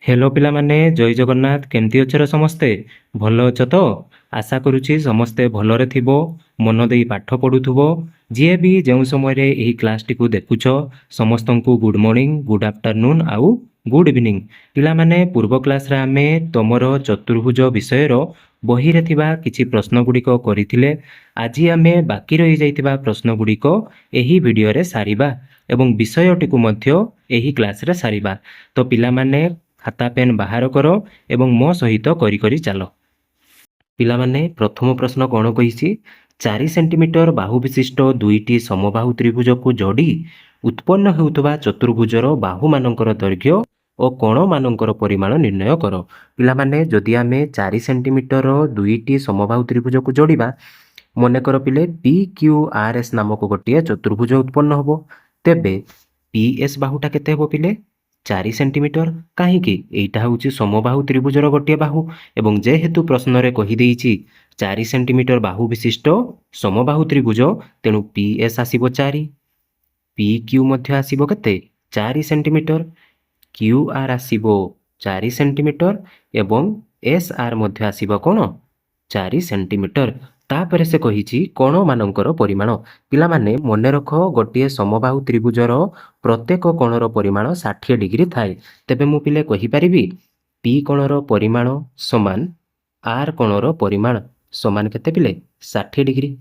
Hello पिलामाने जय जगन्नाथ केमती अछर समस्ते भल अछ तो आशा करुछि समस्ते भलरे थिबो मन देई पाठ पढुथुबो जिए भी जेउ समय रे एही क्लास टी को देखुछ समस्तंकु गुड मॉर्निंग गुड आफ्टरनून आउ गुड इवनिंग पिलामाने पूर्व क्लास रे आमे तमरो चतुर्भुज विषय रो बही रे थिबा किछि प्रश्न गुडी को करिथिले आजि आमे बाकी रहि जाइतिबा प्रश्न गुडी को एही वीडियो रे सारिबा एवं विषयटी को मध्य एही क्लास रे सारिबा तो पिलामाने खाता पेन बाहर कर एवं मो सहित करी करी चलो पिलामाने प्रथम प्रश्न कौन कही 4 सेंटीमीटर बाहु विशिष्ट दुईटी समबाहु त्रिभुज को जोड़ी उत्पन्न होउतबा चतुर्भुजर बाहु मानकर दैर्घ्य और कोण मानकर परिमाण निर्णय कर पिलामाने जदि आमे 4 सेंटीमीटर दुईटी समबाहु त्रिभुज को जोड़िबा मनकर पिले पी क्यू आर एस नामक गोटे चतुर्भुज उत्पन्न होबो तेबे पी एस बाहुटा केते होबो पिले 4 सेंटीमीटर कहीं एटा हूँ समबाहु त्रिभुजर गोटे बाहु एवं जेहेतु प्रश्न रे कही देइछि 4 सेंटीमीटर बाहु विशिष्ट समबाहु त्रिभुज तेणु पी एस आसीबो 4 पी क्यू मध्य आसीबो केते 4 सेंटीमीटर क्यू आर आसीबो 4 सेंटीमीटर एवं एस आर मध्य आसीबो कोन 4 सेंटीमीटर तापर से कही कोण मानकर परिमाण पिलामाने मन रख गोटे समबाहु त्रिभुजर प्रत्येक कोणर परिमाण 60 डिग्री थाए तेबे मु पिले कहि परिबी पी कोणर परिमाण समान आर कोणर परिमाण समान केते पिले 60 डिग्री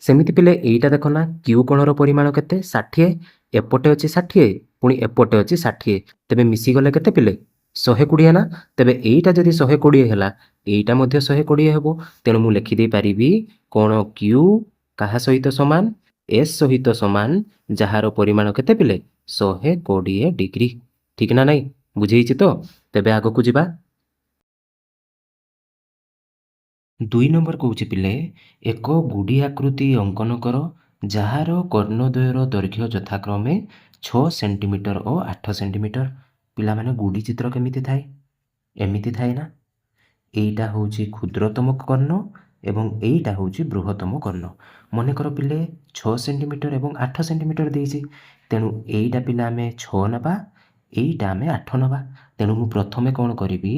सेमिति पिले एइटा देखो ना क्यू कोणर परिमाण केते 60 एपटे अछि 60 पुनी एपटे अछि 60 तेबे मिसी गले केते पिले 120 ना तेबे एइटा जदि 120 हैला एइटा मध्य 120 हेबो तेणु मु लिखि दे पारिबी कोण क्यू कहा सहित समान एस सहित समान जहार परिमाण केते पिले 120 डिग्री ठीक ना नहीं बुझेइछि तो तेबे आगो को जिबा 2 नंबर कहूछि पिले एक गुडी आकृति अंकन कर जहार कर्णद्वयर दैर्घ्य यथाक्रमे 6 सेंटीमीटर और 8 सेंटीमीटर पिला माने गुडी चित्र केमिति थाए एमिति थाए ना एइटा होउछि क्षुद्रतम कर्ण एवं एइटा होउछि बृहत्तम कर्ण मने कर पिले 6 सेंटीमीटर एवं 8 सेंटीमीटर देइछि तेणु एइटा पिला आमे 6 नबा एइटा आमे 8 नबा तेणु मु प्रथमे कोन करिवि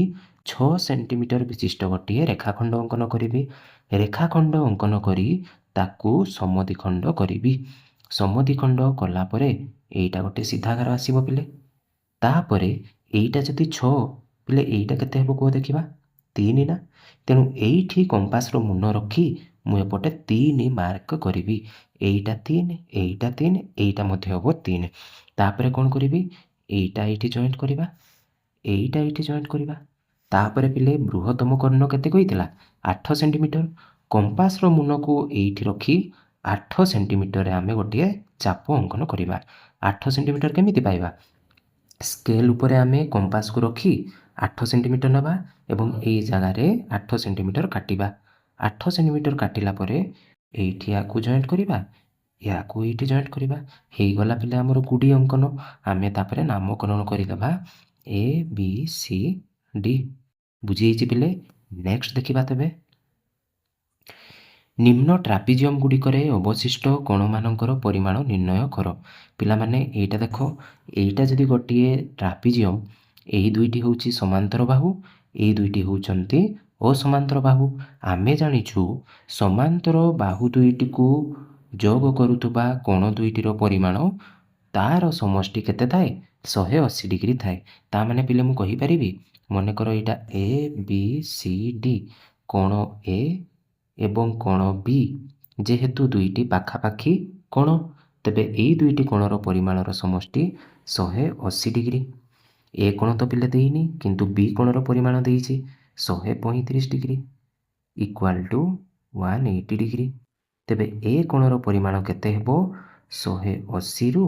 6 सेंटीमीटर विशिष्ट गोटे रेखाखंड अंकन करिवि रेखाखंड अंकन करी ताकू समद्विखंड करिवि समद्विखंड कला परे एइटा गोटे सीधागार आसीबो पिले तापरे एइटा जदि 6 पिले एइटा केते हेबो को देखिबा 3 ना तेणु एइठी कंपास रो मुन रखी मु एपटे 3 मार्क करिवि एइटा 3 एइटा 3 एइटा मध्ये हेबो 3 तापरे कोन करिवि एइटा एइठी जॉइंट करिवि एइटा एइठी जॉइंट करिवि तापरे पिले बृहत्तम कर्ण केते कहितला 8 सेंटीमीटर कंपास रो मुन को एइठी रखी 8 सेंटीमीटर रे आमे गोटे चाप अंकन करिवि 8 सेंटीमीटर केमिति पाइबा स्केल उपरे आमे कंपास को रखी 8 सेंटीमीटर नबा एवं एई जगह रे 8 सेंटीमीटर काटिबा 8 सेंटीमीटर काटिला परे एइठी आकु जॉइंट करिबा याकु एइठी जॉइंट करिबा हेई गला पिले हमर गुडी अंकन आमे तापरे नामकरण करि दबा ए बी सी डी बुझेइछि पिले नेक्स्ट देखिबा तबे निम्न ट्रापिजियम गुड़िकरे अवशिष्ट कोण मानकर परिमाण निर्णय कर पिला माने एइटा देखो एइटा जदि गोटे ट्रापिजियम एही दुईटी होउछि समांतर बाहु एही दुईटी होउछन्ति असमांतर बाहु आमे जानिछु समांतर बाहु दुईटी को जोग करुथबा कोण दुईटीर परिमाण तार समष्टि केते थाए 180 डिग्री थाए ता माने पिले मु कहि परिबी मने करो एटा ए बी सी डी कोण ए एवं कोण बी जेहेतु दुईटी पाखापाखी कोण तेबे एई दुईटी कोणर परिमाणर समष्टि 180 डिग्री ए कोण तो पिले देइनी किंतु बी कोणर परिमाण देइछि 135 डिग्री इक्वल टू 180 डिग्री तेबे ए कोणर परिमाण केते हेबो 180 रु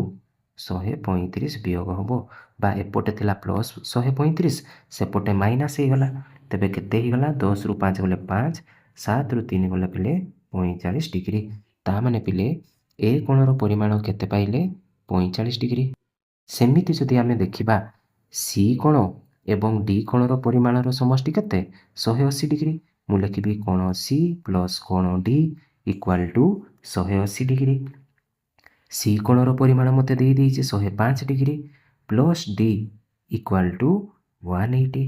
135 वियोग होबो बा एपटे थिला प्लस 135 सेपटे माइनस हे गला तेबे केते हे गला 10 रु 5 गले 5 7 रु 3 गले पिले 45 डिग्री ता माने पिले ए कोणर परिमाण केते पाइले 45 डिग्री सेमिति जदि आमे देखिबा सी कोण एवं डी कोणर परिमाणर समष्टि केते 180 डिग्री मु लिखिबी कोण सी प्लस कोण D equal to 180 degree C कोणर परिमाण मते देई देइछे 105 degree plus D equal to 180।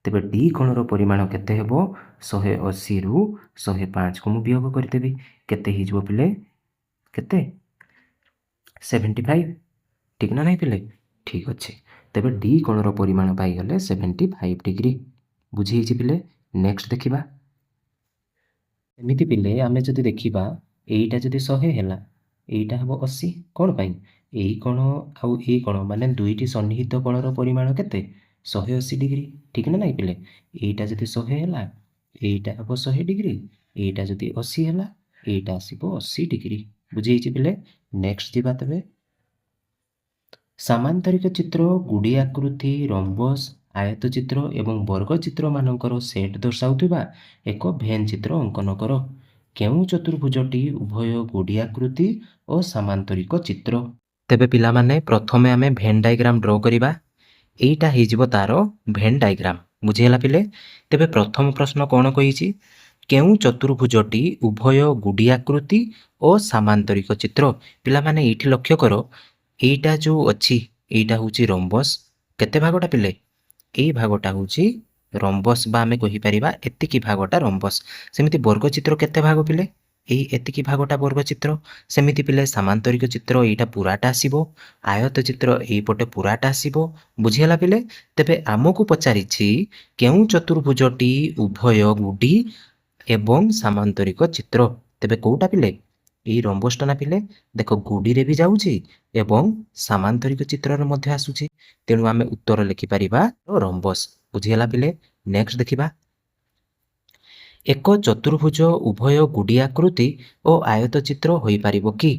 ତେବେ ଡି କୋଣର ପରିମାଣ କେତେ ହେବ? 180ରୁ 105କୁ ମୁଁ ବିୟୋଗ କରିଦେବି। କେତେ ହେଇଯିବ ପିଲେ? କେତେ? 75। ଠିକ୍ ନା ନାହିଁ ପିଲେ? ଠିକ୍ ଅଛି। ତେବେ ଡି କୋଣର ପରିମାଣ ପାଇଗଲେ 75 ଡିଗ୍ରୀ। ବୁଝି ହେଇଛି ପିଲେ? ନେକ୍ସଟ ଦେଖିବା। ଏମିତି ପିଲେ ଆମେ ଯଦି ଦେଖିବା, ଏଇଟା ଯଦି 100 ହେଲା, ଏଇଟା ହେବ 80। କ'ଣ ପାଇଁ? ଏଇ କୋଣ ଆଉ ଏଇ କୋଣ ମାନେ ଦୁଇଟି ସନ୍ନିହିତ କୋଣର ପରିମାଣ କେତେ? 180 ଡିଗ୍ରୀ। ଠିକ୍ ନା ନାହିଁ ପିଲେ? ଏଇଟା ଯଦି 100 ହେଲା, ଏଇଟା ହେବ 100 ଡିଗ୍ରୀ। ଏଇଟା ଯଦି 80 ହେଲା, ଏଇଟା ଆସିବ 80 ଡିଗ୍ରୀ। ବୁଝି ହେଇଛି ପିଲେ? ନେକ୍ସଟ ଯିବା ତେବେ। ସାମାନ୍ତରିକ ଚିତ୍ର, ଗୁଡ଼ି ଆକୃତି, ରମ୍ବସ୍, ଆୟତ ଚିତ୍ର ଏବଂ ବର୍ଗ ଚିତ୍ରମାନଙ୍କର ସେଟ୍ ଦର୍ଶାଉଥିବା ଏକ ଭେନ୍ ଚିତ୍ର ଅଙ୍କନ କର। କେଉଁ ଚତୁର୍ଭୁଜଟି ଉଭୟ ଗୁଡ଼ି ଆକୃତି ଓ ସାମାନ୍ତରିକ ଚିତ୍ର? ତେବେ ପିଲାମାନେ ପ୍ରଥମେ ଆମେ ଭେନ୍ ଡାଇଗ୍ରାମ ଡ୍ର କରିବା। ଏଇଟା ହେଇଯିବ ତାର ଭେନ୍ ଡାଇଗ୍ରାମ। ବୁଝିହେଲା ପିଲେ? ତେବେ ପ୍ରଥମ ପ୍ରଶ୍ନ କ'ଣ କହିଛି? କେଉଁ ଚତୁର୍ଭୁଜଟି ଉଭୟ ଗୁଡ଼ି ଆକୃତି ଓ ସାମାନ୍ତରିକ ଚିତ୍ର? ପିଲାମାନେ ଏଇଠି ଲକ୍ଷ୍ୟ କର, ଏଇଟା ଯେଉଁ ଅଛି ଏଇଟା ହେଉଛି ରମ୍ବସ୍। କେତେ ଭାଗଟା ପିଲେ? ଏଇ ଭାଗଟା ହେଉଛି ରମ୍ବସ୍, ବା ଆମେ କହିପାରିବା ଏତିକି ଭାଗଟା ରମ୍ବସ୍। ସେମିତି ବର୍ଗଚିତ୍ର କେତେ ଭାଗ ପିଲେ? ଏଇ ଏତିକି ଭାଗଟା ବର୍ଗଚିତ୍ର। ସେମିତି ପିଲେ ସାମାନ୍ତରିକ ଚିତ୍ର ଏଇଟା ପୁରାଟା ଆସିବ, ଆୟତ ଚିତ୍ର ଏଇପଟେ ପୁରାଟା ଆସିବ। ବୁଝିହେଲା ପିଲେ? ତେବେ ଆମକୁ ପଚାରିଛି କେଉଁ ଚତୁର୍ଭୁଜଟି ଉଭୟ ଗୁଡ଼ି ଏବଂ ସାମାନ୍ତରିକ ଚିତ୍ର? ତେବେ କୋଉଟା ପିଲେ? ଏଇ ରମ୍ବସ୍ଟା ନା ପିଲେ? ଦେଖ, ଗୁଡ଼ିରେ ବି ଯାଉଛି ଏବଂ ସାମାନ୍ତରିକ ଚିତ୍ରରେ ମଧ୍ୟ ଆସୁଛି। ତେଣୁ ଆମେ ଉତ୍ତର ଲେଖିପାରିବା ରମ୍ବସ୍। ବୁଝିହେଲା ପିଲେ? ନେକ୍ସଟ ଦେଖିବା। ଏକ ଚତୁର୍ଭୁଜ ଉଭୟ ଗୁଡ଼ି ଆକୃତି ଓ ଆୟତ ଚିତ୍ର ହୋଇପାରିବ କି?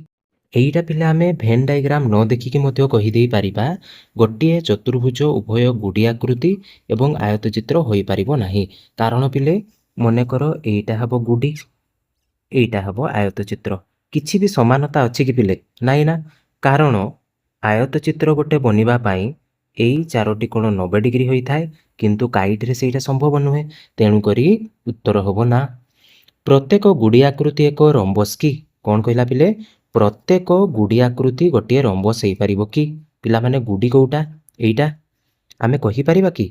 ଏଇଟା ପିଲା ଆମେ ଭେନ୍ ଡାଇଗ୍ରାମ ନ ଦେଖିକି ମଧ୍ୟ କହିଦେଇ ପାରିବା, ଗୋଟିଏ ଚତୁର୍ଭୁଜ ଉଭୟ ଗୁଡ଼ି ଆକୃତି ଏବଂ ଆୟତ ଚିତ୍ର ହୋଇପାରିବ ନାହିଁ। କାରଣ ପିଲେ ମନେକର ଏଇଟା ହେବ ଗୁଡ଼ି, ଏଇଟା ହେବ ଆୟତ ଚିତ୍ର। କିଛି ବି ସମାନତା ଅଛି କି ପିଲେ? ନାଇଁ ନା। କାରଣ ଆୟତ ଚିତ୍ର ଗୋଟେ ବନିବା ପାଇଁ ଏଇ ଚାରୋଟି କୋଣ 90 ଡିଗ୍ରୀ ହୋଇଥାଏ, କିନ୍ତୁ କାଇଟରେ ସେଇଟା ସମ୍ଭବ ନୁହେଁ। ତେଣୁକରି ଉତ୍ତର ହେବ ନା। ପ୍ରତ୍ୟେକ ଗୁଡ଼ି ଆକୃତି ଏକ ରମ୍ବସ୍ କି? କ'ଣ କହିଲା ପିଲେ? ପ୍ରତ୍ୟେକ ଗୁଡ଼ି ଆକୃତି ଗୋଟିଏ ରମ୍ବସ୍ ହେଇପାରିବ କି? ପିଲାମାନେ ଗୁଡ଼ି କୋଉଟା? ଏଇଟା। ଆମେ କହିପାରିବା କି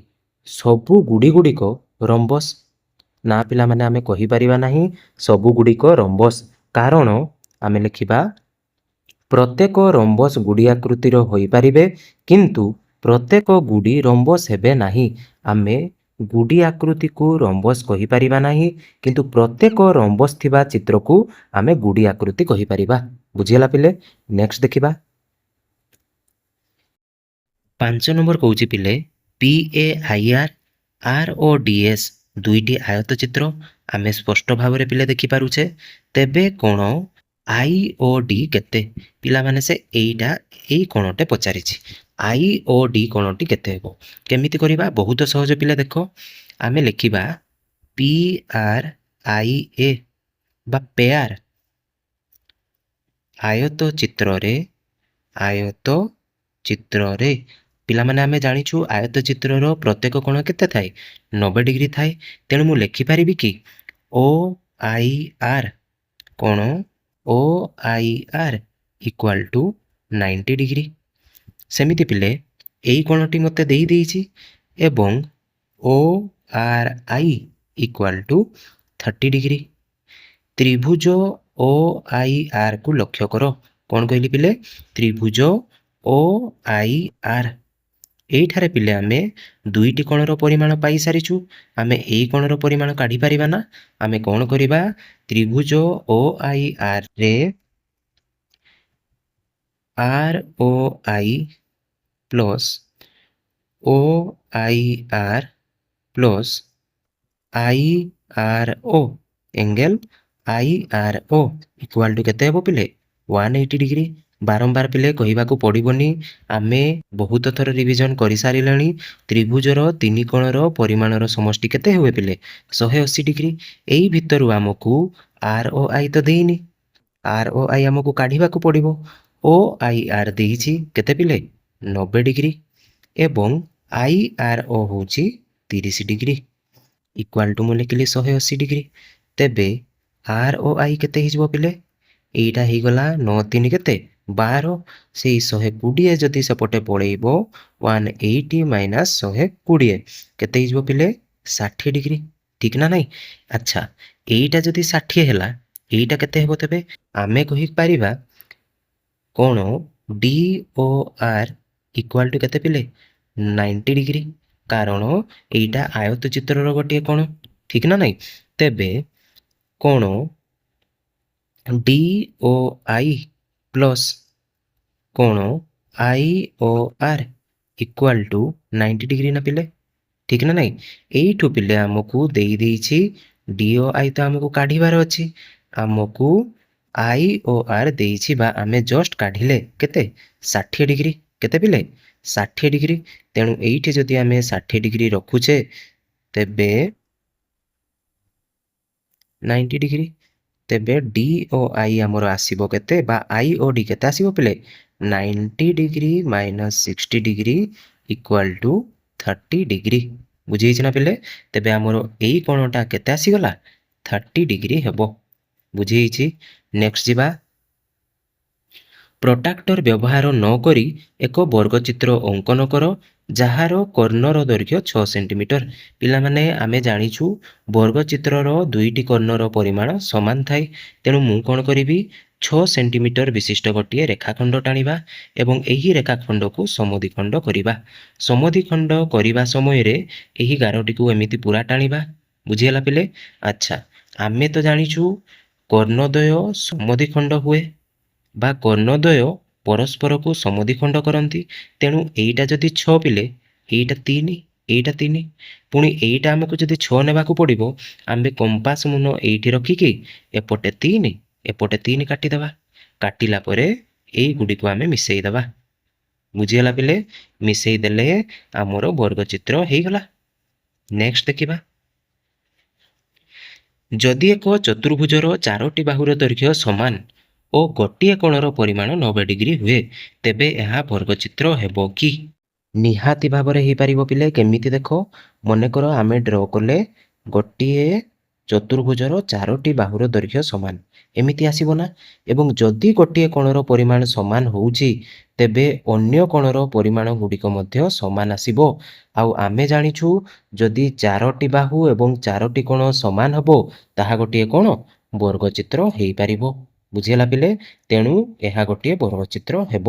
ସବୁ ଗୁଡ଼ି ଗୁଡ଼ିକ ରମ୍ବସ୍? ନା ପିଲାମାନେ, ଆମେ କହିପାରିବା ନାହିଁ ସବୁ ଗୁଡ଼ିକ ରମ୍ବସ୍। କାରଣ ଆମେ ଲେଖିବା ପ୍ରତ୍ୟେକ ରମ୍ବସ୍ ଗୁଡ଼ି ଆକୃତିର ହୋଇପାରିବେ, କିନ୍ତୁ ପ୍ରତ୍ୟେକ ଗୁଡ଼ି ରମ୍ବସ୍ ହେବେ ନାହିଁ। ଆମେ ଗୁଡ଼ି ଆକୃତିକୁ ରମ୍ବସ୍ କହିପାରିବା ନାହିଁ, କିନ୍ତୁ ପ୍ରତ୍ୟେକ ରମ୍ବସ୍ ଥିବା ଚିତ୍ରକୁ ଆମେ ଗୁଡ଼ି ଆକୃତି କହିପାରିବା। ବୁଝିହେଲା ପିଲେ? ନେକ୍ସଟ ଦେଖିବା। 5 ନମ୍ବର କହୁଛି ପିଲେ, PAIR, RODS ଦୁଇଟି ଆୟତ ଚିତ୍ର ଆମେ ସ୍ପଷ୍ଟ ଭାବରେ ପିଲେ ଦେଖିପାରୁଛେ। ତେବେ କୋଣ IOD କେତେ? ପିଲାମାନେ ସେ ଏଇ କୋଣଟେ ପଚାରିଛି। IOD କୋଣଟି କେତେ ହେବ? କେମିତି କରିବା? ବହୁତ ସହଜ ପିଲା। ଦେଖ, ଆମେ ଲେଖିବା PRIA ବା ପେୟାର। ଆୟତ ଚିତ୍ରରେ ପିଲାମାନେ ଆମେ ଜାଣିଛୁ ଆୟତ ଚିତ୍ରର ପ୍ରତ୍ୟେକ କୋଣ କେତେ ଥାଏ? 90 ଡିଗ୍ରୀ ଥାଏ। ତେଣୁ ମୁଁ ଲେଖିପାରିବି କି OIR କୋଣ OIR ଇକ୍ୱାଲ ଟୁ 90 ଡିଗ୍ରୀ। ସେମିତି ପିଲେ ଏଇ କୋଣଟି ମୋତେ ଦେଇଛି ଏବଂ ORI ଇକ୍ୱାଲ ଟୁ 30 ଡିଗ୍ରୀ। ତ୍ରିଭୁଜ OIRକୁ ଲକ୍ଷ୍ୟ କର। କ'ଣ କହିଲି ପିଲେ? ତ୍ରିଭୁଜ OIR। ଏଇଠାରେ ପିଲେ ଆମେ ଦୁଇଟି କୋଣର ପରିମାଣ ପାଇସାରିଛୁ। ଆମେ ଏଇ କୋଣର ପରିମାଣ କାଢ଼ିପାରିବା ନା? ଆମେ କ'ଣ କରିବା? ତ୍ରିଭୁଜ OIRରେ ROI plus OIR plus IRO angle IRO equal to କେତେ ହେବ ପିଲେ? 180 ଡିଗ୍ରୀ। ବାରମ୍ବାର ପିଲେ କହିବାକୁ ପଡ଼ିବନି, ଆମେ ବହୁତ ଥର ରିଭିଜନ କରିସାରିଲେଣି। ତ୍ରିଭୁଜର ତିନି କୋଣର ପରିମାଣର ସମଷ୍ଟି କେତେ ହୁଏ ପିଲେ? 180 ଡିଗ୍ରୀ। ଏଇ ଭିତରୁ ଆମକୁ ROI ତ ଦେଇନି, ROI ଆମକୁ କାଢ଼ିବାକୁ ପଡ଼ିବ। OIR ଦେଇଛି କେତେ ପିଲେ? 90 ଡିଗ୍ରୀ ଏବଂ IRO ହେଉଛି 30 ଡିଗ୍ରୀ। ଇକ୍ୱାଲ ଟୁ ମୁଁ ଲେଖିଲି 180 ଡିଗ୍ରୀ। ତେବେ ROI କେତେ ହେଇଯିବ ପିଲେ? ଏଇଟା ହେଇଗଲା 9 3 କେତେ? 12 ସେଇ 120 ଯଦି ସେପଟେ ପଳେଇବ 180 ମାଇନସ୍ 120 କେତେ ହେଇଯିବ ପିଲେ 60 ଡିଗ୍ରୀ ଠିକ୍ ନା ନାହିଁ। ଆଚ୍ଛା ଏଇଟା ଯଦି 60 ହେଲା ଏଇଟା କେତେ ହେବ ତେବେ ଆମେ କହିପାରିବା କ'ଣ D O R equal to କେତେ ପିଲେ 90 ଡିଗ୍ରୀ କାରଣ ଏଇଟା ଆୟତ ଚିତ୍ରର ଗୋଟିଏ କ'ଣ ଠିକ୍ ନା ନାହିଁ। ତେବେ କ'ଣ ଡି ଓ ଆଇ ପ୍ଲସ୍ କ'ଣ I O R equal to 90 degree ନା ପିଲେ ଠିକ୍ ନା ନାହିଁ। ଏଇଠୁ ପିଲେ ଆମକୁ ଦେଇଛି ଡି ଓ ଆଇ ତ ଆମକୁ କାଢ଼ିବାର ଅଛି ଆମକୁ ଆଇ ଓ ଆର୍ ଦେଇଛି ବା ଆମେ ଜଷ୍ଟ କାଢ଼ିଲେ କେତେ 60 ଡିଗ୍ରୀ କେତେ ପିଲେ 60 ଡିଗ୍ରୀ। ତେଣୁ ଏଇଠି ଯଦି ଆମେ 60 ଡିଗ୍ରୀ ରଖୁଛେ ତେବେ 90 ଡିଗ୍ରୀ ତେବେ ଡି ଓ ଆଇ ଆମର ଆସିବ କେତେ ବା ଆଇ ଓ ଡି କେତେ ଆସିବ ପିଲେ 90 degree minus 60 degree equal to 30 degree ବୁଝିହେଇଛି ନା ପିଲେ। ତେବେ ଆମର ଏଇ କୋଣଟା କେତେ ଆସିଗଲା 30 ଡିଗ୍ରୀ ହେବ ବୁଝିହେଇଛି। ନେକ୍ସଟ ଯିବା ପ୍ରୋଟ୍ରାକ୍ଟର ବ୍ୟବହାର ନ କରି ଏକ ବର୍ଗଚିତ୍ର ଅଙ୍କନ କର ଯାହାର କର୍ଣ୍ଣର ଦୈର୍ଘ୍ୟ 6 ସେଣ୍ଟିମିଟର। ପିଲାମାନେ ଆମେ ଜାଣିଛୁ ବର୍ଗଚିତ୍ରର ଦୁଇଟି କର୍ଣ୍ଣର ପରିମାଣ ସମାନ ଥାଏ ତେଣୁ ମୁଁ କ'ଣ କରିବି 6 ସେଣ୍ଟିମିଟର ବିଶିଷ୍ଟ ଗୋଟିଏ ରେଖାଖଣ୍ଡ ଟାଣିବା ଏବଂ ଏହି ରେଖାଖଣ୍ଡକୁ ସମଦ୍ୱିଖଣ୍ଡ କରିବା। ସମଦ୍ୱିଖଣ୍ଡ କରିବା ସମୟରେ ଏହି ଗାରଟିକୁ ଏମିତି ପୁରା ଟାଣିବା ବୁଝିହେଲା ପିଲେ। ଆଚ୍ଛା ଆମେ ତ ଜାଣିଛୁ କର୍ଣ୍ଣଦ୍ୱୟ ସମଦ୍ୱିଖଣ୍ଡ ହୁଏ ବା କର୍ଣ୍ଣଦ୍ୱୟ ପରସ୍ପରକୁ ସମଦ୍ୱିଖଣ୍ଡ କରନ୍ତି ତେଣୁ ଏଇଟା ଯଦି 6 ପିଲେ ଏଇଟା 3 ଏଇଟା 3 ପୁଣି ଏଇଟା ଆମକୁ ଯଦି 6 ନେବାକୁ ପଡ଼ିବ ଆମେ କମ୍ପାସ ମୁନ ଏଇଠି ରଖିକି ଏପଟେ 3 ଏପଟେ 3 କାଟିଦେବା କାଟିଲା ପରେ ଏଇଗୁଡ଼ିକୁ ଆମେ ମିଶେଇ ଦେବା ବୁଝିହେଲା ପିଲେ। ମିଶେଇ ଦେଲେ ଆମର ବର୍ଗଚିତ୍ର ହେଇଗଲା। ନେକ୍ସଟ ଦେଖିବା ଯଦି ଏକ ଚତୁର୍ଭୁଜର 4ଟି ବାହୁର ଦୈର୍ଘ୍ୟ ସମାନ ଓ ଗୋଟିଏ କୋଣର ପରିମାଣ 90 ଡିଗ୍ରୀ ହୁଏ ତେବେ ଏହା ବର୍ଗଚିତ୍ର ହେବ କି? ନିହାତି ଭାବରେ ହେଇପାରିବ ପିଲେ। କେମିତି ଦେଖ ମନେକର ଆମେ ଡ୍ର କଲେ ଗୋଟିଏ ଚତୁର୍ଭୁଜର 4ଟି ବାହୁର ଦୈର୍ଘ୍ୟ ସମାନ ଏମିତି ଆସିବ ନା ଏବଂ ଯଦି ଗୋଟିଏ କୋଣର ପରିମାଣ ସମାନ ହେଉଛି ତେବେ ଅନ୍ୟ କୋଣର ପରିମାଣ ଗୁଡ଼ିକ ମଧ୍ୟ ସମାନ ଆସିବ। ଆଉ ଆମେ ଜାଣିଛୁ ଯଦି 4ଟି ବାହୁ ଏବଂ 4ଟି କୋଣ ସମାନ ହେବ ତାହା ଗୋଟିଏ କ'ଣ ବର୍ଗଚିତ୍ର ହେଇପାରିବ ବୁଝିହେଲା ପିଲେ। ତେଣୁ ଏହା ଗୋଟିଏ ବର୍ଗଚିତ୍ର ହେବ।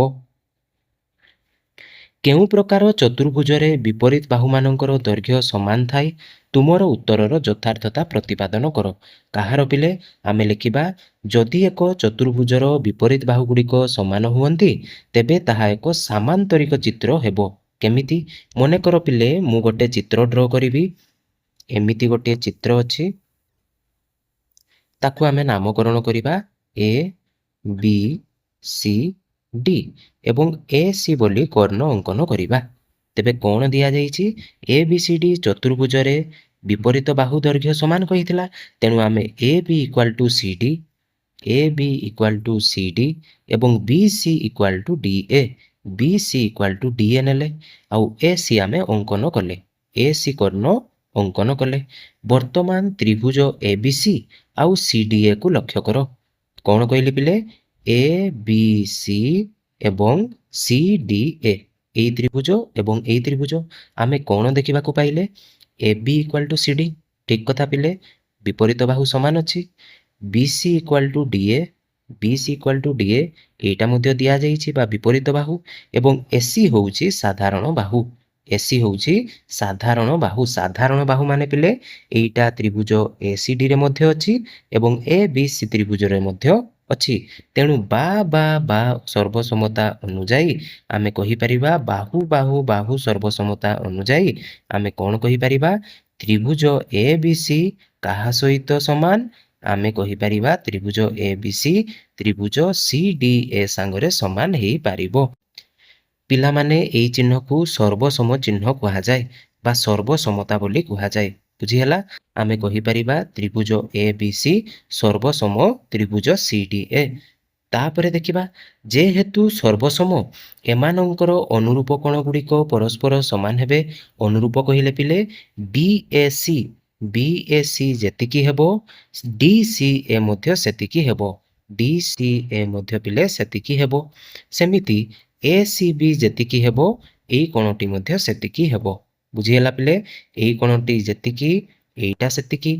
କେଉଁ ପ୍ରକାର ଚତୁର୍ଭୁଜରେ ବିପରୀତ ବାହୁମାନଙ୍କର ଦୈର୍ଘ୍ୟ ସମାନ ଥାଏ ତୁମର ଉତ୍ତରର ଯଥାର୍ଥତା ପ୍ରତିପାଦନ କର। କାହାର ପିଲେ ଆମେ ଲେଖିବା ଯଦି ଏକ ଚତୁର୍ଭୁଜର ବିପରୀତ ବାହୁଗୁଡ଼ିକ ସମାନ ହୁଅନ୍ତି ତେବେ ତାହା ଏକ ସାମାନ୍ତରିକ ଚିତ୍ର ହେବ। କେମିତି ମନେକର ପିଲେ ମୁଁ ଗୋଟେ ଚିତ୍ର ଡ୍ର କରିବି ଏମିତି ଗୋଟିଏ ଚିତ୍ର ଅଛି ତାକୁ ଆମେ ନାମକରଣ କରିବା ଏ ବି ସି ଡି ଏବଂ ଏ ସି ବୋଲି କର୍ଣ୍ଣ ଅଙ୍କନ କରିବା। ତେବେ କ'ଣ ଦିଆଯାଇଛି ଏ ବି ସି ଡି ଚତୁର୍ଭୁଜରେ ବିପରୀତ ବାହୁ ଦୈର୍ଘ୍ୟ ସମାନ କହିଥିଲା ତେଣୁ ଆମେ A B equal to C D A B equal to C D ଏବଂ B C equal to D A B C equal to D A ନେଲେ ଆଉ ଏ ସି ଆମେ ଅଙ୍କନ କଲେ ଏ ସି କର୍ଣ୍ଣ ଅଙ୍କନ କଲେ। ବର୍ତ୍ତମାନ ତ୍ରିଭୁଜ ଏ ବି ସି ଆଉ ସି ଡି ଏ କୁ ଲକ୍ଷ୍ୟ କର। କ'ଣ କହିଲି ପିଲେ ଏ ବି ସି ଏବଂ ସି ଡି ଏ ଏଇ ତ୍ରିଭୁଜ ଏବଂ ଏଇ ତ୍ରିଭୁଜ ଆମେ କ'ଣ ଦେଖିବାକୁ ପାଇଲେ ଏ B equal to C D ଠିକ୍ କଥା ପିଲେ ବିପରୀତ ବାହୁ ସମାନ ଅଛି। ବି C equal to D A B C equal to D ଏ ଏଇଟା ମଧ୍ୟ ଦିଆଯାଇଛି ବା ବିପରୀତ ବାହୁ ଏବଂ ଏ ସି ହେଉଛି ସାଧାରଣ ବାହୁ ଏ ସି ହେଉଛି ସାଧାରଣ ବାହୁ। ସାଧାରଣ ବାହୁ ମାନେ ପିଲେ ଏଇଟା ତ୍ରିଭୁଜ ଏ ସି ଡିରେ ମଧ୍ୟ ଅଛି ଏବଂ ଏ ବି ସି ତ୍ରିଭୁଜରେ ମଧ୍ୟ ଅଛି। ତେଣୁ ବା ସର୍ବସମତା ଅନୁଯାୟୀ ଆମେ କହିପାରିବା ବାହୁ ବାହୁ ବାହୁ ସର୍ବସମତା ଅନୁଯାୟୀ ଆମେ କ'ଣ କହିପାରିବା ତ୍ରିଭୁଜ ଏ ବି ସି କାହା ସହିତ ସମାନ ଆମେ କହିପାରିବା ତ୍ରିଭୁଜ ଏ ବି ସି ତ୍ରିଭୁଜ ସି ଡି ଏ ସାଙ୍ଗରେ ସମାନ ହେଇପାରିବ। ପିଲାମାନେ ଏଇ ଚିହ୍ନକୁ ସର୍ବସମ ଚିହ୍ନ କୁହାଯାଏ ବା ସର୍ବସମତା ବୋଲି କୁହାଯାଏ ବୁଝିହେଲା। ଆମେ କହିପାରିବା ତ୍ରିଭୁଜ ଏ ବି ସି ସର୍ବସମ ତ୍ରିଭୁଜ ସି ଡି ଏ। ତାପରେ ଦେଖିବା ଯେହେତୁ ସର୍ବସମ ଏମାନଙ୍କର ଅନୁରୂପ କୋଣ ଗୁଡ଼ିକ ପରସ୍ପର ସମାନ ହେବେ। ଅନୁରୂପ କହିଲେ ପିଲେ ବି ଏ ସି ଯେତିକି ହେବ ଡି ସି ଏ ମଧ୍ୟ ସେତିକି ହେବ। DCA ମଧ୍ୟ ପିଲେ ସେତିକି ହେବ। ସେମିତି ACB ଯେତିକି ହେବ ଏଇ କୋଣଟି ମଧ୍ୟ ସେତିକି ହେବ। ବୁଝିହେଲା ପିଲେ? ଏଇ କୋଣଟି ଯେତିକି ଏଇଟା ସେତିକି,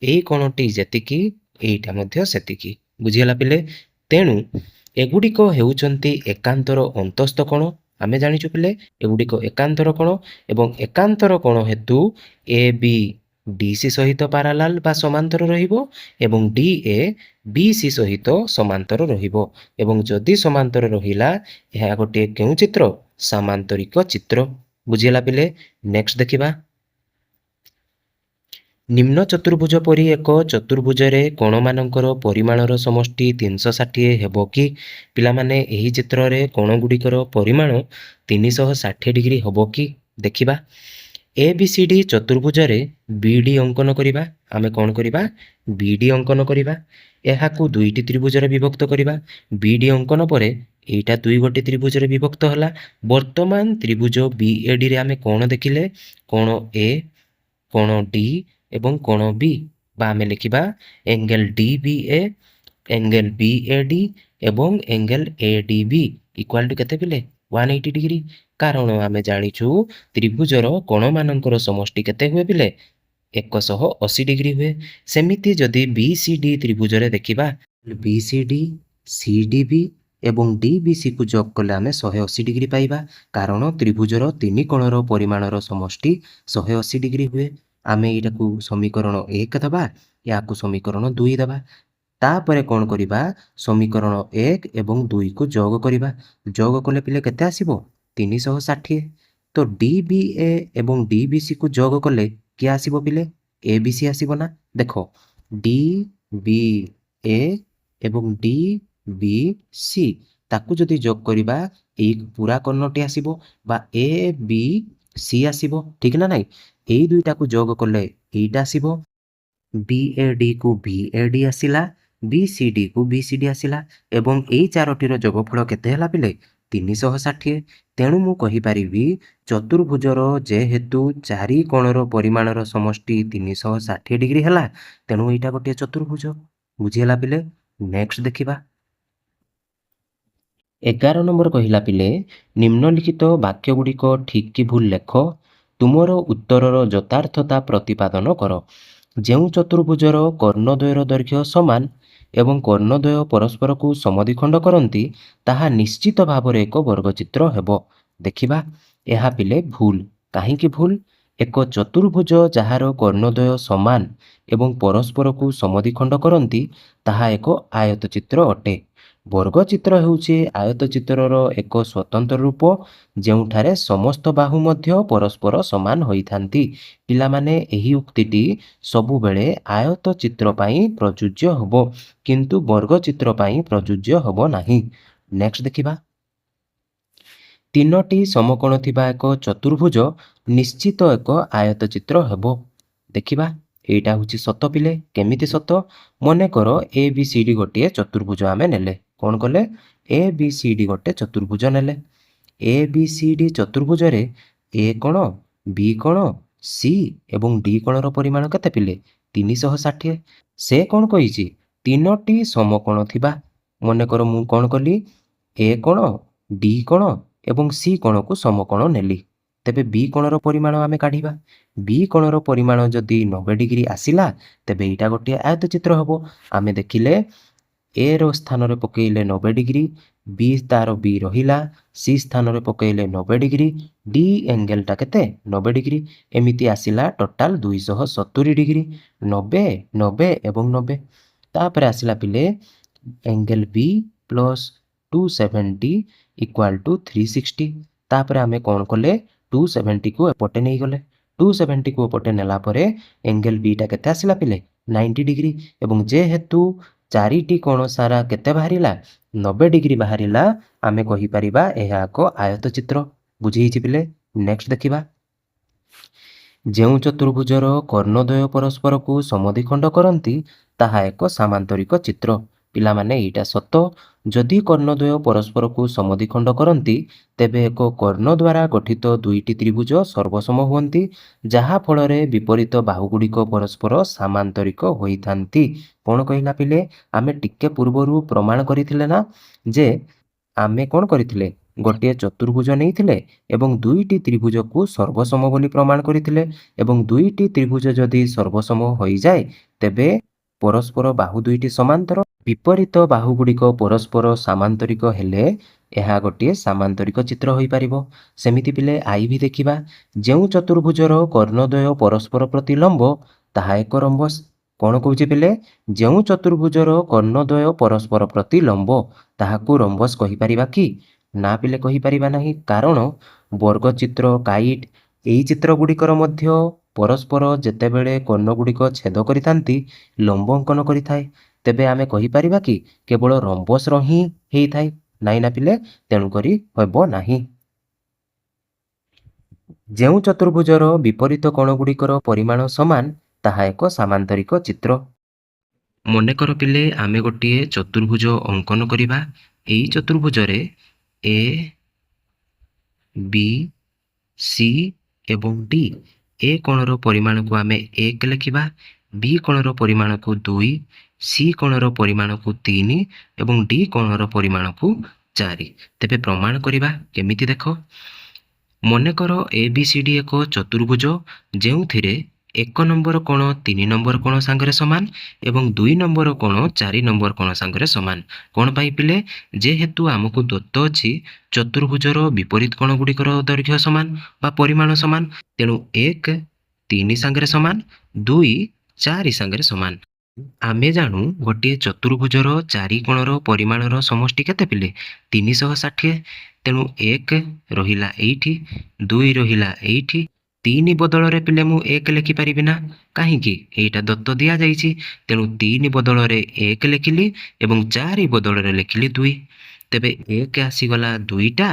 ଏଇ କୋଣଟି ଯେତିକି ଏଇଟା ମଧ୍ୟ ସେତିକି। ବୁଝିହେଲା ପିଲେ? ତେଣୁ ଏଗୁଡ଼ିକ ହେଉଛନ୍ତି ଏକାନ୍ତର ଅନ୍ତସ୍ଥ କୋଣ। ଆମେ ଜାଣିଛୁ ପିଲେ ଏଗୁଡ଼ିକ ଏକାନ୍ତର କୋଣ ଏବଂ ଏକାନ୍ତର କୋଣ ହେତୁ AB DC ସହିତ ପାରାଲାଲ ବା ସମାନ୍ତର ରହିବ ଏବଂ DA BC ସହିତ ସମାନ୍ତର ରହିବ ଏବଂ ଯଦି ସମାନ୍ତର ରହିଲା ଏହା ଗୋଟିଏ କେଉଁ ଚିତ୍ର? ସାମାନ୍ତରିକ ଚିତ୍ର। ବୁଝିହେଲା ପିଲେ? ନେକ୍ସଟ ଦେଖିବା। ନିମ୍ନ ଚତୁର୍ଭୁଜ ପରି ଏକ ଚତୁର୍ଭୁଜରେ କୋଣମାନଙ୍କର ପରିମାଣର ସମଷ୍ଟି 360 ହେବ କି? ପିଲାମାନେ ଏହି ଚିତ୍ରରେ କୋଣଗୁଡ଼ିକର ପରିମାଣ 360 ଡିଗ୍ରୀ ହେବ କି? ଦେଖିବା। ABCD ଚତୁର୍ଭୁଜରେ BD ଅଙ୍କନ କରିବା। ଆମେ କ'ଣ କରିବା? BD ଅଙ୍କନ କରିବା। ଏହାକୁ ଦୁଇଟି ତ୍ରିଭୁଜରେ ବିଭକ୍ତ କରିବା। BD ଅଙ୍କନ ପରେ ଏଇଟା ଦୁଇ ଗୋଟି ତ୍ରିଭୁଜରେ ବିଭକ୍ତ ହେଲା। ବର୍ତ୍ତମାନ ତ୍ରିଭୁଜ BADରେ ଆମେ କ'ଣ ଦେଖିଲେ? କୋଣ A, କୋଣ D ଏବଂ କୋଣ B ବା ଆମେ ଲେଖିବା ଏଙ୍ଗେଲ DBA, ଏଙ୍ଗେଲ BAD ଏବଂ ଏଙ୍ଗେଲ ADB ଇକ୍ୱାଲ ଟୁ କେତେ ପିଲେ? 180 ଡିଗ୍ରୀ। କାରଣ ଆମେ ଜାଣିଛୁ ତ୍ରିଭୁଜର କୋଣମାନଙ୍କର ସମଷ୍ଟି କେତେ ହୁଏ ପିଲେ? 180 ଡିଗ୍ରୀ ହୁଏ। ସେମିତି ଯଦି BCD ତ୍ରିଭୁଜରେ ଦେଖିବା BCD, CDB ଏବଂ DBCକୁ ଯୋଗ କଲେ ଆମେ 180 ଡିଗ୍ରୀ ପାଇବା। କାରଣ ତ୍ରିଭୁଜର ତିନି କୋଣର ପରିମାଣର ସମଷ୍ଟି 180 ଡିଗ୍ରୀ ହୁଏ। ଆମେ ଏଇଟାକୁ ସମୀକରଣ 1 ଦେବା, ୟାକୁ ସମୀକରଣ 2 ଦେବା। ତାପରେ କ'ଣ କରିବା? ସମୀକରଣ 1 ଏବଂ 2କୁ ଯୋଗ କରିବା। ଯୋଗ କଲେ ପିଲେ କେତେ ଆସିବ? 360। ତ DBA ଏବଂ DBCକୁ ଯୋଗ କଲେ କିଏ ଆସିବ ପିଲେ? ABC ଆସିବ ନା? ଦେଖ DBA ଏବଂ DBC ତାକୁ ଯଦି ଯୋଗ କରିବା ଏଇ ପୁରା କର୍ଣ୍ଣଟି ଆସିବ ବା ABC ଆସିବ, ଠିକ ନା ନାଇଁ? ଏଇ ଦୁଇଟାକୁ ଯୋଗ କଲେ ଏଇଟା ଆସିବ। BADକୁ BAD ଆସିଲା, BCDକୁ BCD ଆସିଲା ଏବଂ ଏଇ ଚାରୋଟିର ଯୋଗଫଳ କେତେ ହେଲା ପିଲେ? 360। ତେଣୁ ମୁଁ କହିପାରିବି ଚତୁର୍ଭୁଜର ଯେହେତୁ ଚାରି କୋଣର ପରିମାଣର ସମଷ୍ଟି 360 ଡିଗ୍ରୀ ହେଲା, ତେଣୁ ଏଇଟା ଗୋଟିଏ ଚତୁର୍ଭୁଜ। ବୁଝିହେଲା ପିଲେ? ନେକ୍ସଟ ଦେଖିବା। 11 ନମ୍ବର କହିଲା ପିଲେ ନିମ୍ନଲିଖିତ ବାକ୍ୟଗୁଡ଼ିକ ଠିକ୍ କି ଭୁଲ ଲେଖ। ତୁମର ଉତ୍ତରର ଯଥାର୍ଥତା ପ୍ରତିପାଦନ କର। ଯେଉଁ ଚତୁର୍ଭୁଜର କର୍ଣ୍ଣଦ୍ୱୟର ଦୈର୍ଘ୍ୟ ସମାନ ଏବଂ କର୍ଣ୍ଣଦ୍ୱୟ ପରସ୍ପରକୁ ସମଦ୍ୱିଖଣ୍ଡ କରନ୍ତି ତାହା ନିଶ୍ଚିତ ଭାବରେ ଏକ ବର୍ଗଚିତ୍ର ହେବ। ଦେଖିବା। ଏହା ପିଲେ ଭୁଲ। କାହିଁକି ଭୁଲ? ଏକ ଚତୁର୍ଭୁଜ ଯାହାର କର୍ଣ୍ଣଦ୍ୱୟ ସମାନ ଏବଂ ପରସ୍ପରକୁ ସମଦ୍ୱିଖଣ୍ଡ କରନ୍ତି ତାହା ଏକ ଆୟତଚିତ୍ର ଅଟେ। ବର୍ଗଚିତ୍ର ହେଉଛି ଆୟତଚିତ୍ରର ଏକ ସ୍ୱତନ୍ତ୍ର ରୂପ ଯେଉଁଠାରେ ସମସ୍ତ ବାହୁ ମଧ୍ୟ ପରସ୍ପର ସମାନ ହୋଇଥାନ୍ତି। ପିଲାମାନେ ଏହି ଉକ୍ତିଟି ସବୁବେଳେ ଆୟତଚିତ୍ର ପାଇଁ ପ୍ରଯୁଜ୍ୟ ହେବ କିନ୍ତୁ ବର୍ଗଚିତ୍ର ପାଇଁ ପ୍ରଯୁଜ୍ୟ ହେବ ନାହିଁ। ନେକ୍ସଟ ଦେଖିବା। ତିନୋଟି ସମକୋଣ ଥିବା ଏକ ଚତୁର୍ଭୁଜ ନିଶ୍ଚିତ ଏକ ଆୟତଚିତ୍ର ହେବ। ଦେଖିବା। ଏଇଟା ହେଉଛି ସତ ପିଲେ। କେମିତି ସତ? ମନେକର ABCD ଗୋଟିଏ ଚତୁର୍ଭୁଜ ଆମେ ନେଲେ। କ'ଣ କଲେ? ABCD ଗୋଟେ ଚତୁର୍ଭୁଜ ନେଲେ। ABCD ଚତୁର୍ଭୁଜରେ A କୋଣ, B କୋଣ, C ଏବଂ D କୋଣର ପରିମାଣ କେତେ ପିଲେ? 360। ସେ କ'ଣ କହିଛି? ତିନୋଟି ସମକୋଣ ଥିବା। ମନେକର ମୁଁ କ'ଣ କଲି? A କୋଣ, D କୋଣ ଏବଂ C କୋଣକୁ ସମକୋଣ ନେଲି। ତେବେ B କୋଣର ପରିମାଣ ଆମେ କାଢ଼ିବା। B କୋଣର ପରିମାଣ ଯଦି 90 ଡିଗ୍ରୀ ଆସିଲା ତେବେ ଏଇଟା ଗୋଟିଏ ଆୟତଚିତ୍ର ହେବ। ଆମେ ଦେଖିଲେ Aର ସ୍ଥାନରେ ପକେଇଲେ 90 ଡିଗ୍ରୀ, B ତାର B ରହିଲା, C ସ୍ଥାନରେ ପକେଇଲେ 90 ଡିଗ୍ରୀ, D ଏଙ୍ଗେଲଟା କେତେ? 90 ଡିଗ୍ରୀ। ଏମିତି ଆସିଲା ଟୋଟାଲ 270 ଡିଗ୍ରୀ। 90, 90 ଏବଂ 90। ତାପରେ ଆସିଲା ପିଲେ angle B plus 270 equal to 360। ତାପରେ ଆମେ କ'ଣ କଲେ? 270କୁ ଏପଟେ ନେଇଗଲେ। 270କୁ ଏପଟେ ନେଲା ପରେ ଏଙ୍ଗେଲ Bଟା କେତେ ଆସିଲା ପିଲେ? 90 ଡିଗ୍ରୀ ଏବଂ ଯେହେତୁ ଚାରିଟି କୋଣ ସାରା କେତେ ବାହାରିଲା? 90 ଡିଗ୍ରୀ ବାହାରିଲା। ଆମେ କହିପାରିବା ଏହା ଏକ ଆୟତଚିତ୍ର। ବୁଝିହେଇଛି ପିଲେ? ନେକ୍ସଟ ଦେଖିବା। ଯେଉଁ ଚତୁର୍ଭୁଜର କର୍ଣ୍ଣଦ୍ୱୟ ପରସ୍ପରକୁ ସମଦ୍ୱିଖଣ୍ଡ କରନ୍ତି ତାହା ଏକ ସାମାନ୍ତରିକ ଚିତ୍ର। ପିଲାମାନେ ଏଇଟା ସତ। ଯଦି କର୍ଣ୍ଣଦ୍ୱୟ ପରସ୍ପରକୁ ସମଦ୍ୱିଖଣ୍ଡ କରନ୍ତି ତେବେ ଏକ କର୍ଣ୍ଣ ଦ୍ୱାରା ଗଠିତ ଦୁଇଟି ତ୍ରିଭୁଜ ସର୍ବସମ ହୁଅନ୍ତି, ଯାହା ଫଳରେ ବିପରୀତ ବାହୁଗୁଡ଼ିକ ପରସ୍ପର ସାମାନ୍ତରିକ ହୋଇଥାନ୍ତି। କ'ଣ କହିଲା ପିଲେ? ଆମେ ଟିକେ ପୂର୍ବରୁ ପ୍ରମାଣ କରିଥିଲେ ନା ଯେ ଆମେ କ'ଣ କରିଥିଲେ? ଗୋଟିଏ ଚତୁର୍ଭୁଜ ନେଇଥିଲେ ଏବଂ ଦୁଇଟି ତ୍ରିଭୁଜକୁ ସର୍ବସମ ବୋଲି ପ୍ରମାଣ କରିଥିଲେ ଏବଂ ଦୁଇଟି ତ୍ରିଭୁଜ ଯଦି ସର୍ବସମ ହୋଇଯାଏ ତେବେ ପରସ୍ପର ବାହୁ ଦୁଇଟି ସମାନ୍ତର, ବିପରୀତ ବାହୁଗୁଡ଼ିକ ପରସ୍ପର ସାମାନ୍ତରିକ ହେଲେ ଏହା ଗୋଟିଏ ସାମାନ୍ତରିକ ଚିତ୍ର ହୋଇପାରିବ। ସେମିତି ପିଲେ ଆଇ ବି ଦେଖିବା। ଯେଉଁ ଚତୁର୍ଭୁଜର କର୍ଣ୍ଣଦ୍ୱୟ ପରସ୍ପର ପ୍ରତି ଲମ୍ବ ତାହା ଏକ ରମ୍ବସ୍। କ'ଣ କହୁଛି ପିଲେ? ଯେଉଁ ଚତୁର୍ଭୁଜର କର୍ଣ୍ଣଦ୍ୱୟ ପରସ୍ପର ପ୍ରତି ଲମ୍ବ ତାହାକୁ ରମ୍ବସ୍ କହିପାରିବା କି? ନା ପିଲେ କହିପାରିବା ନାହିଁ, କାରଣ ବର୍ଗଚିତ୍ର, କାଇଟ୍ ଏହି ଚିତ୍ରଗୁଡ଼ିକର ମଧ୍ୟ ପରସ୍ପର ଯେତେବେଳେ କର୍ଣ୍ଣଗୁଡ଼ିକ ଛେଦ କରିଥାନ୍ତି ଲମ୍ବ ଅଙ୍କନ କରିଥାଏ। ତେବେ ଆମେ କହିପାରିବା କି କେବଳ ରମ୍ବସ୍ର ହିଁ ହେଇଥାଏ? ନାଇଁ ନା ପିଲେ, ତେଣୁକରି ହେବ ନାହିଁ। ଯେଉଁ ଚତୁର୍ଭୁଜର ବିପରୀତ କୋଣଗୁଡ଼ିକର ପରିମାଣ ସମାନ ତାହା ଏକ ସାମାନ୍ତରିକ ଚିତ୍ର। ମନେକର ପିଲେ ଆମେ ଗୋଟିଏ ଚତୁର୍ଭୁଜ ଅଙ୍କନ କରିବା। ଏହି ଚତୁର୍ଭୁଜରେ ଏ, ବି, ସି ଏବଂ ଡି ଏ କୋଣର ପରିମାଣକୁ ଆମେ 1 ଲେଖିବା, ବି କୋଣର ପରିମାଣକୁ 2, ସି କୋଣର ପରିମାଣକୁ 3 ଏବଂ ଡି କୋଣର ପରିମାଣକୁ 4। ତେବେ ପ୍ରମାଣ କରିବା କେମିତି ଦେଖ। ମନେକର ଏ ବି ସି ଡି ଏକ ଚତୁର୍ଭୁଜ ଯେଉଁଥିରେ 1 ନମ୍ବର କୋଣ 3 ନମ୍ବର କୋଣ ସାଙ୍ଗରେ ସମାନ ଏବଂ 2 ନମ୍ବର କୋଣ 4 ନମ୍ବର କୋଣ ସାଙ୍ଗରେ ସମାନ। କ'ଣ ପାଇଁ ପିଲେ? ଯେହେତୁ ଆମକୁ ଦତ୍ତ ଅଛି ଚତୁର୍ଭୁଜର ବିପରୀତ କୋଣ ଗୁଡ଼ିକର ଦୈର୍ଘ୍ୟ ସମାନ ବା ପରିମାଣ ସମାନ, ତେଣୁ 1 3 ସାଙ୍ଗରେ ସମାନ, 2 4 ସାଙ୍ଗରେ ସମାନ। ଆମେ ଜାଣୁ ଗୋଟିଏ ଚତୁର୍ଭୁଜର ଚାରି କୋଣର ପରିମାଣର ସମଷ୍ଟି କେତେ ପିଲେ? 360। ତେଣୁ 1 ରହିଲା ଏଇଠି, 2 ରହିଲା ଏଇଠି, 3 ବଦଳରେ ପିଲେ ମୁଁ 1 ଲେଖିପାରିବି ନା? କାହିଁକି? ଏଇଟା ଦତ୍ତ ଦିଆଯାଇଛି। ତେଣୁ 3 ବଦଳରେ 1 ଲେଖିଲି ଏବଂ 4 ବଦଳରେ ଲେଖିଲି 2। ତେବେ 1 ଆସିଗଲା 2ଟା,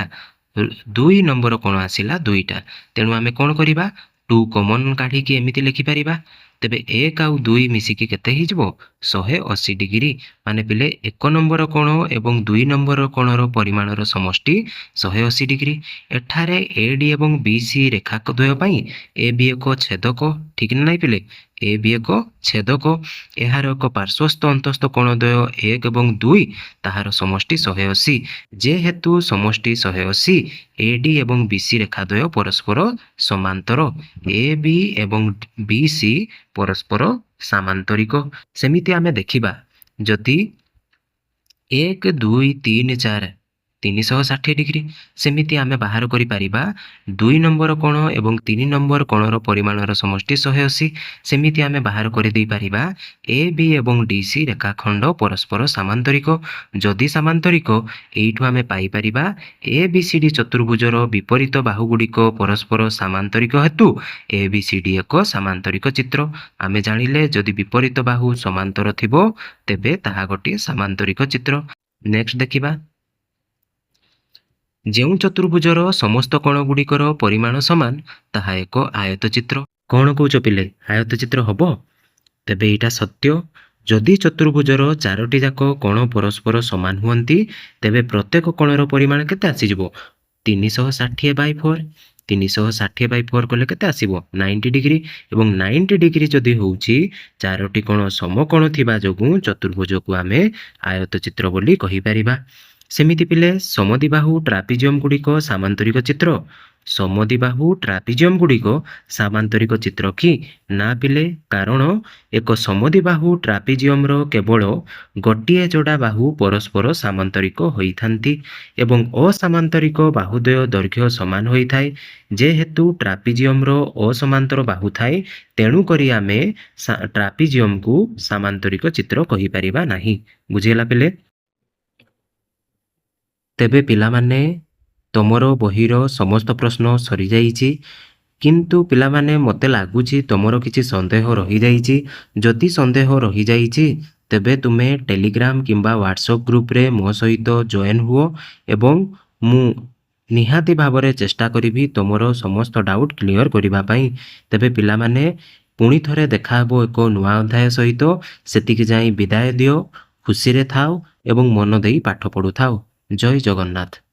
2 ନମ୍ବର କୋଣ ଆସିଲା 2ଟା। ତେଣୁ ଆମେ କ'ଣ କରିବା? 2 କମନ୍ କାଢ଼ିକି ଏମିତି ଲେଖିପାରିବା। ତେବେ 1 ଆଉ 2 ମିଶିକି କେତେ ହେଇଯିବ? 180 ଡିଗ୍ରୀ। ମାନେ ପିଲେ 1 ନମ୍ବର କୋଣ ଏବଂ 2 ନମ୍ବର କୋଣର ପରିମାଣର ସମଷ୍ଟି 180 ଡିଗ୍ରୀ। ଏଠାରେ AD ଏବଂ BC ରେଖାଦ୍ୱୟ ପାଇଁ ଏ ବି ଏକ ଛେଦକ, ଠିକ୍ ନା ନାହିଁ ପିଲେ? ଏ ବି ଏକ ଛେଦକ। ଏହାର ଏକ ପାର୍ଶ୍ୱସ୍ଥ ଅନ୍ତସ୍ଥ କୋଣଦ୍ୱୟ 1 ଏବଂ 2 ତାହାର ସମଷ୍ଟି 180। ଯେହେତୁ ସମଷ୍ଟି 180, AD ଏବଂ BC ରେଖାଦ୍ୱୟ ପରସ୍ପର ସମାନ୍ତର। AB ଏବଂ BC ପରସ୍ପର ସାମାନ୍ତରିକ। ସେମିତି ଆମେ ଦେଖିବା, ଯଦି 1 2 3 4 360 ଡିଗ୍ରୀ, ସେମିତି ଆମେ ବାହାର କରିପାରିବା 2 ନମ୍ବର କୋଣ ଏବଂ 3 ନମ୍ବର କୋଣର ପରିମାଣର ସମଷ୍ଟି 180। ସେମିତି ଆମେ ବାହାର କରିଦେଇପାରିବା ଏ ବି ଏବଂ DC ରେଖାଖଣ୍ଡ ପରସ୍ପର ସାମାନ୍ତରିକ। ଯଦି ସାମାନ୍ତରିକ, ଏଇଠୁ ଆମେ ପାଇପାରିବା ଏ ବି ସି ଡି ଚତୁର୍ଭୁଜର ବିପରୀତ ବାହୁଗୁଡ଼ିକ ପରସ୍ପର ସାମାନ୍ତରିକ ହେତୁ ଏ ବି ସି ଡି ଏକ ସାମାନ୍ତରିକ ଚିତ୍ର। ଆମେ ଜାଣିଲେ ଯଦି ବିପରୀତ ବାହୁ ସମାନ୍ତର ଥିବ ତେବେ ତାହା ଗୋଟିଏ ସାମାନ୍ତରିକ ଚିତ୍ର। ନେକ୍ସଟ ଦେଖିବା, ଯେଉଁ ଚତୁର୍ଭୁଜର ସମସ୍ତ କୋଣଗୁଡ଼ିକର ପରିମାଣ ସମାନ ତାହା ଏକ ଆୟତ ଚିତ୍ର। କ'ଣ କହୁଛ ପିଲେ? ଆୟତ ଚିତ୍ର ହବ? ତେବେ ଏଇଟା ସତ୍ୟ। ଯଦି ଚତୁର୍ଭୁଜର ଚାରୋଟି ଯାକ କୋଣ ପରସ୍ପର ସମାନ ହୁଅନ୍ତି ତେବେ ପ୍ରତ୍ୟେକ କୋଣର ପରିମାଣ କେତେ ଆସିଯିବ? 360/4। 360/4 କଲେ କେତେ ଆସିବ? 90 ଡିଗ୍ରୀ। ଏବଂ 90 ଡିଗ୍ରୀ ଯଦି ହେଉଛି ଚାରୋଟି କୋଣ ସମକୋଣ ଥିବା ଯୋଗୁଁ ଚତୁର୍ଭୁଜକୁ ଆମେ ଆୟତ ଚିତ୍ର ବୋଲି କହିପାରିବା। ସେମିତି ପିଲେ ସମଦ୍ୱିବାହୁ ଟ୍ରାପିଜିୟମ ଗୁଡ଼ିକ ସାମାନ୍ତରିକ ଚିତ୍ର। ସମଦ୍ୱିବାହୁ ଟ୍ରାପିଜିୟମ ଗୁଡ଼ିକ ସାମାନ୍ତରିକ ଚିତ୍ର କି? ନା ପିଲେ, କାରଣ ଏକ ସମଦ୍ୱିବାହୁ ଟ୍ରାପିଜିୟମର କେବଳ ଗୋଟିଏ ଯୋଡ଼ା ବାହୁ ପରସ୍ପର ସାମାନ୍ତରିକ ହୋଇଥାନ୍ତି ଏବଂ ଅସାମାନ୍ତରିକ ବାହୁଦ୍ୱୟ ଦୈର୍ଘ୍ୟ ସମାନ ହୋଇଥାଏ। ଯେହେତୁ ଟ୍ରାପିଜିୟମର ଅସମାନ୍ତର ବାହୁ ଥାଏ, ତେଣୁକରି ଆମେ ଟ୍ରାପିଜିୟମକୁ ସାମାନ୍ତରିକ ଚିତ୍ର କହିପାରିବା ନାହିଁ। ବୁଝିହେଲା ପିଲେ? ତେବେ ପିଲାମାନେ, ତମର ବହିର ସମସ୍ତ ପ୍ରଶ୍ନ ସରିଯାଇଛି, କିନ୍ତୁ ପିଲାମାନେ ମୋତେ ଲାଗୁଛି ତମର କିଛି ସନ୍ଦେହ ରହିଯାଇଛି। ଯଦି ସନ୍ଦେହ ରହିଯାଇଛି ତେବେ ତୁମେ ଟେଲିଗ୍ରାମ କିମ୍ବା ହ୍ୱାଟ୍ସଆପ୍ ଗ୍ରୁପରେ ମୋ ସହିତ ଜଏନ୍ ହୁଅ ଏବଂ ମୁଁ ନିହାତି ଭାବରେ ଚେଷ୍ଟା କରିବି ତମର ସମସ୍ତ ଡାଉଟ୍ କ୍ଲିଅର କରିବା ପାଇଁ। ତେବେ ପିଲାମାନେ, ପୁଣି ଥରେ ଦେଖା ହେବ ଏକ ନୂଆ ଅଧ୍ୟାୟ ସହିତ। ସେତିକି ଯାଇ ବିଦାୟ ଦିଅ। ଖୁସିରେ ଥାଅ ଏବଂ ମନ ଦେଇ ପାଠ ପଢ଼ୁଥାଅ। ଜୟ ଜଗନ୍ନାଥ।